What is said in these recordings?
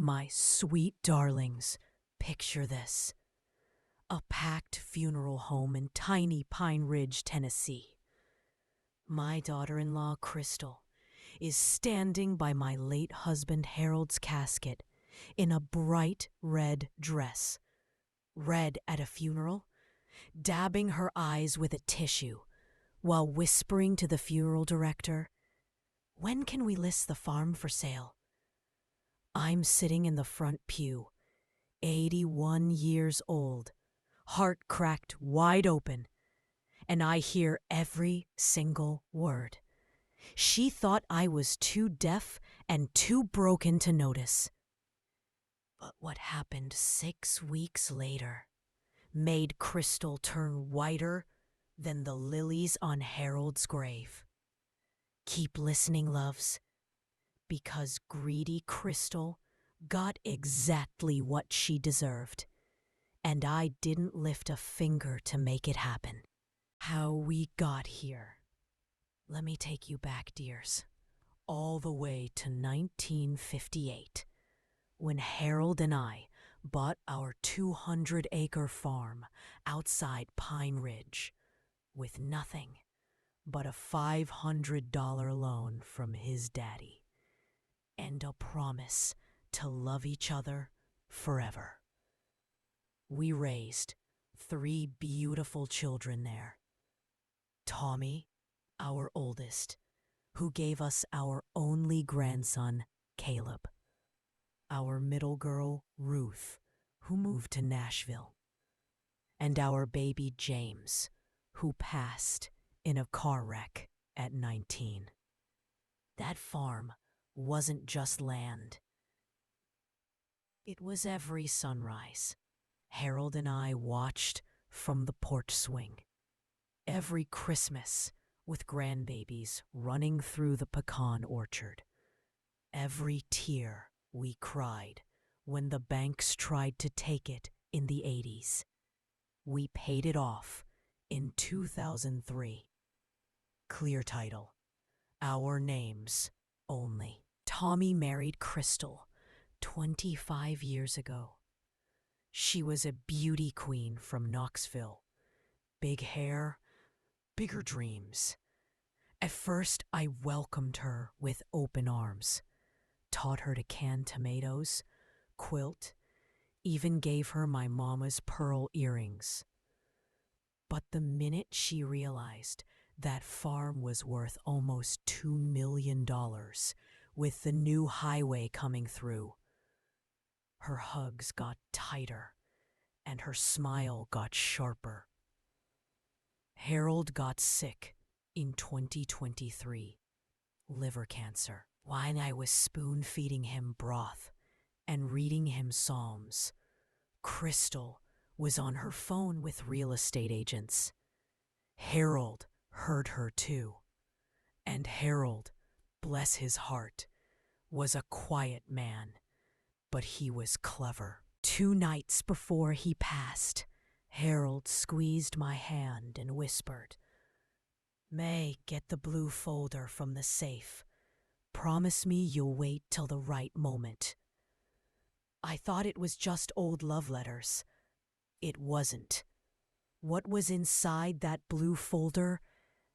My sweet darlings, picture this. A packed funeral home in tiny Pine Ridge, Tennessee. My daughter-in-law, Crystal, is standing by my late husband Harold's casket in a bright red dress. Red at a funeral, dabbing her eyes with a tissue while whispering to the funeral director, "When can we list the farm for sale?" I'm sitting in the front pew, 81 years old, heart cracked wide open, and I hear every single word. She thought I was too deaf and too broken to notice. But what happened 6 weeks later made Crystal turn whiter than the lilies on Harold's grave. Keep listening, loves, because greedy Crystal got exactly what she deserved, and I didn't lift a finger to make it happen. How we got here. Let me take you back, dears, all the way to 1958, when Harold and I bought our 200-acre farm outside Pine Ridge with nothing but a $500 loan from his daddy and a promise to love each other forever. We raised 3 beautiful children there. Tommy, our oldest, who gave us our only grandson, Caleb. Our middle girl, Ruth, who moved to Nashville. And our baby, James, who passed in a car wreck at 19. That farm wasn't just land. It was every sunrise Harold and I watched from the porch swing. Every Christmas with grandbabies running through the pecan orchard. Every tear we cried when the banks tried to take it in the 80s. We paid it off in 2003. Clear title, Our Names Only. Tommy married Crystal 25 years ago. She was a beauty queen from Knoxville. Big hair, bigger dreams. At first, I welcomed her with open arms, taught her to can tomatoes, quilt, even gave her my mama's pearl earrings. But the minute she realized that farm was worth almost $2 million with the new highway coming through, her hugs got tighter and her smile got sharper. Harold got sick in 2023, liver cancer. While I was spoon-feeding him broth and reading him psalms, Crystal was on her phone with real estate agents. Harold heard her too. And Harold, bless his heart, was a quiet man, but he was clever. 2 nights before he passed, Harold squeezed my hand and whispered, "May, get the blue folder from the safe. Promise me you'll wait till the right moment." I thought it was just old love letters. It wasn't. What was inside that blue folder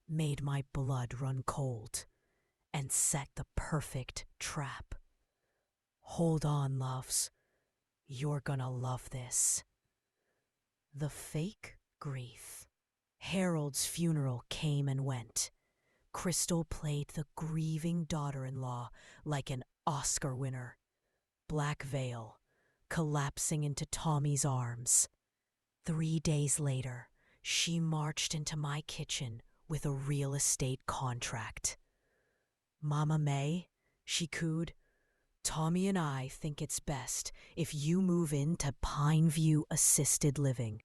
made my blood run cold and set the perfect trap. Hold on, loves. You're gonna love this. The fake grief. Harold's funeral came and went. Crystal played the grieving daughter-in-law like an Oscar winner. Black veil, collapsing into Tommy's arms. 3 days later, she marched into my kitchen with a real estate contract. "Mama May," she cooed, "Tommy and I think it's best if you move into Pineview Assisted Living.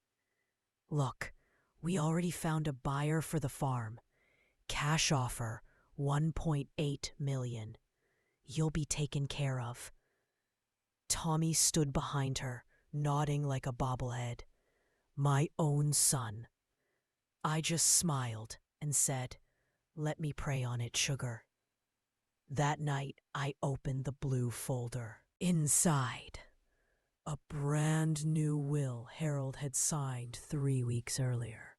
Look, we already found a buyer for the farm. Cash offer, $1.8 million. You'll be taken care of." Tommy stood behind her, nodding like a bobblehead. My own son. I just smiled and said, "Let me pray on it, sugar." That night, I opened the blue folder. Inside, a brand new will Harold had signed 3 weeks earlier,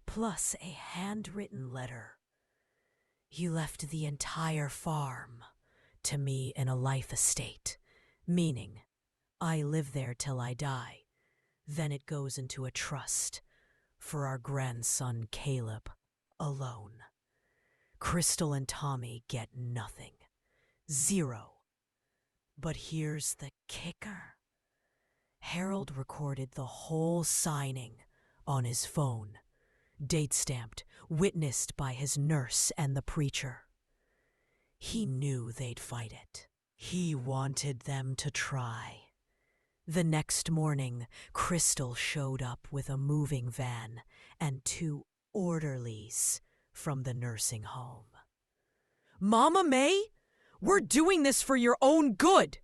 plus a handwritten letter. "You left the entire farm to me in a life estate, meaning I live there till I die. Then it goes into a trust for our grandson Caleb alone. Crystal and Tommy get nothing. Zero. But here's the kicker. Harold recorded the whole signing on his phone, date-stamped, witnessed by his nurse and the preacher. He knew they'd fight it. He wanted them to try. The next morning, Crystal showed up with a moving van and 2 orderlies from the nursing home. "Mama May, we're doing this for your own good!"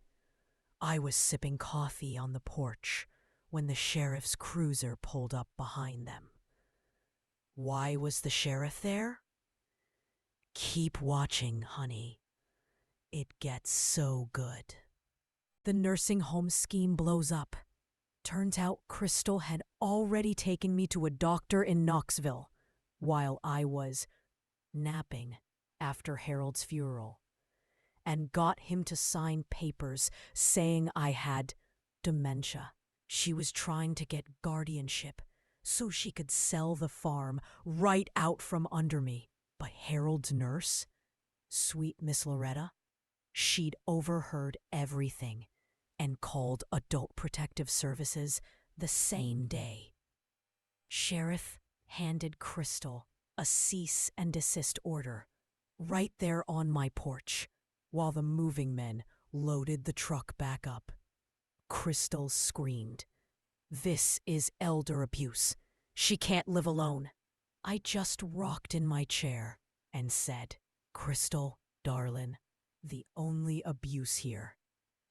I was sipping coffee on the porch when the sheriff's cruiser pulled up behind them. Why was the sheriff there? Keep watching, honey. It gets so good. The nursing home scheme blows up. Turns out Crystal had already taken me to a doctor in Knoxville while I was napping after Harold's funeral, and got him to sign papers saying I had dementia. She was trying to get guardianship so she could sell the farm right out from under me. But Harold's nurse, sweet Miss Loretta, she'd overheard everything and called Adult Protective Services the same day. Sheriff handed Crystal a cease and desist order right there on my porch while the moving men loaded the truck back up. Crystal screamed, "This is elder abuse. She can't live alone." I just rocked in my chair and said, "Crystal, darling, the only abuse here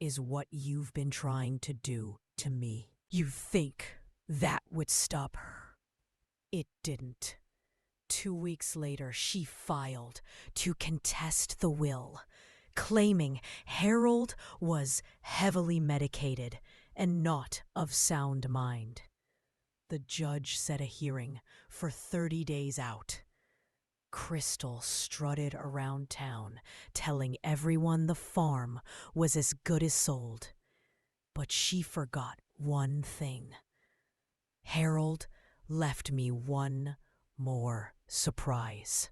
is what you've been trying to do to me. You think that would stop her? It didn't." 2 weeks later, she filed to contest the will, claiming Harold was heavily medicated and not of sound mind. The judge set a hearing for 30 days out. Crystal strutted around town, telling everyone the farm was as good as sold. But she forgot one thing. Harold left me one more surprise.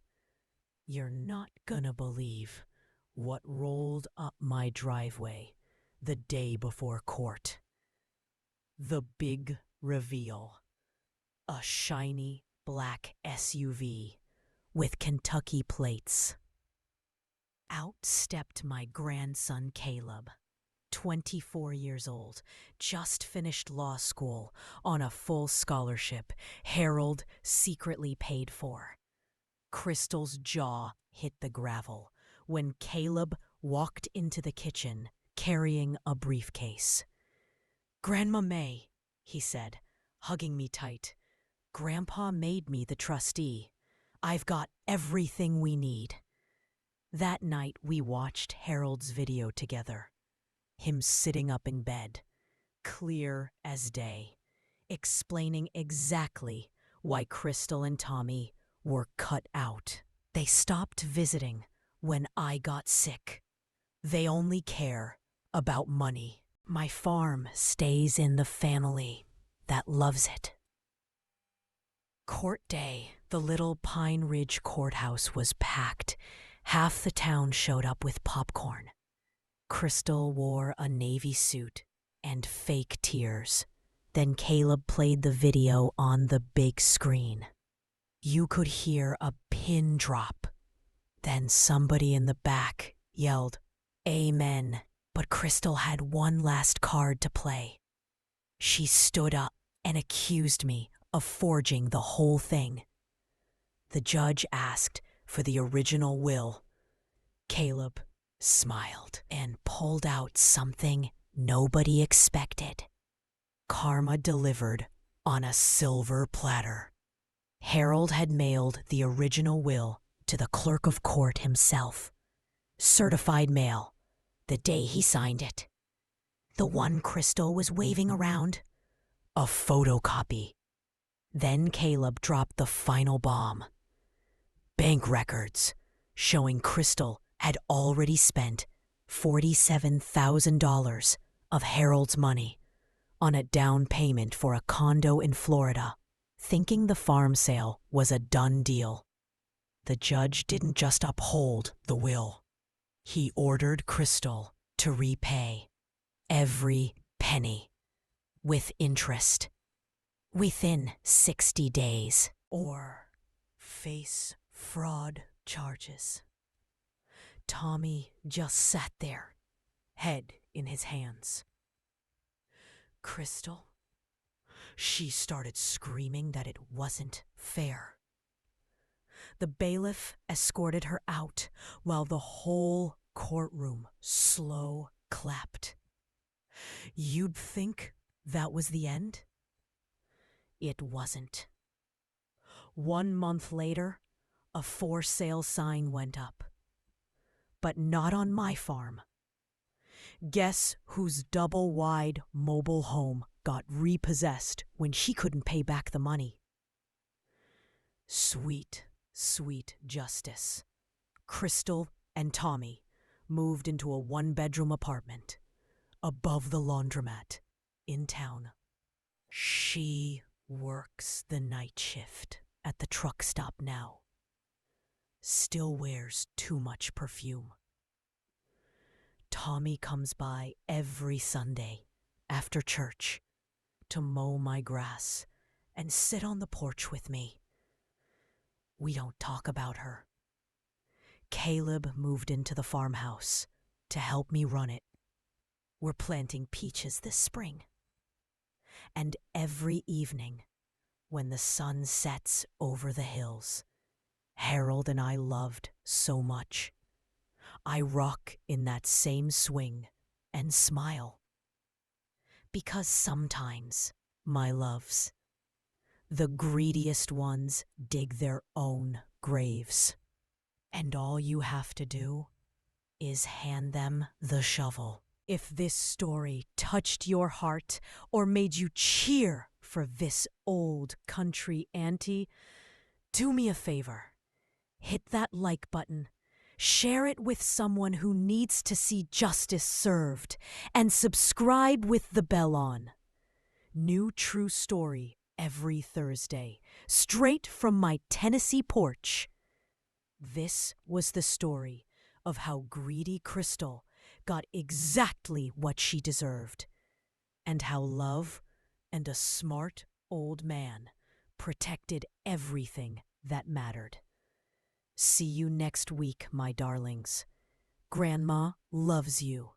You're not gonna believe what rolled up my driveway the day before court. The big reveal. A shiny black SUV with Kentucky plates. Out stepped my grandson Caleb, 24 years old, just finished law school on a full scholarship Harold secretly paid for. Crystal's jaw hit the gravel when Caleb walked into the kitchen carrying a briefcase. "Grandma May," he said, hugging me tight. "Grandpa made me the trustee. I've got everything we need." That night we watched Harold's video together. Him sitting up in bed, clear as day, explaining exactly why Crystal and Tommy were cut out. They stopped visiting when I got sick. They only care about money. My farm stays in the family that loves it. Court day, the little Pine Ridge courthouse was packed. Half the town showed up with popcorn. Crystal wore a navy suit and fake tears. Then Caleb played the video on the big screen. You could hear a pin drop. Then somebody in the back yelled, "Amen." But Crystal had one last card to play. She stood up and accused me of forging the whole thing. The judge asked for the original will. Caleb smiled and pulled out something nobody expected. Karma delivered on a silver platter. Harold had mailed the original will to the clerk of court himself. Certified mail, the day he signed it. The one Crystal was waving around? A photocopy. Then Caleb dropped the final bomb. Bank records showing Crystal had already spent $47,000 of Harold's money on a down payment for a condo in Florida. Thinking the farm sale was a done deal, the judge didn't just uphold the will. He ordered Crystal to repay every penny with interest within 60 days or face fraud charges. Tommy just sat there, head in his hands. Crystal? She started screaming that it wasn't fair. The bailiff escorted her out while the whole courtroom slow clapped. You'd think that was the end? It wasn't. 1 month later, a for sale sign went up. But not on my farm. Guess whose double-wide mobile home got repossessed when she couldn't pay back the money? Sweet, sweet justice. Crystal and Tommy moved into a 1-bedroom apartment above the laundromat in town. She works the night shift at the truck stop now. Still wears too much perfume. Tommy comes by every Sunday after church to mow my grass and sit on the porch with me. We don't talk about her. Caleb moved into the farmhouse to help me run it. We're planting peaches this spring. And every evening, when the sun sets over the hills, Harold and I loved so much, I rock in that same swing and smile. Because sometimes, my loves, the greediest ones dig their own graves. And all you have to do is hand them the shovel. If this story touched your heart or made you cheer for this old country auntie, do me a favor. Hit that like button, share it with someone who needs to see justice served, and subscribe with the bell on. New true story every Thursday, straight from my Tennessee porch. This was the story of how greedy Crystal got exactly what she deserved, and how love and a smart old man protected everything that mattered. See you next week, my darlings. Grandma loves you. ...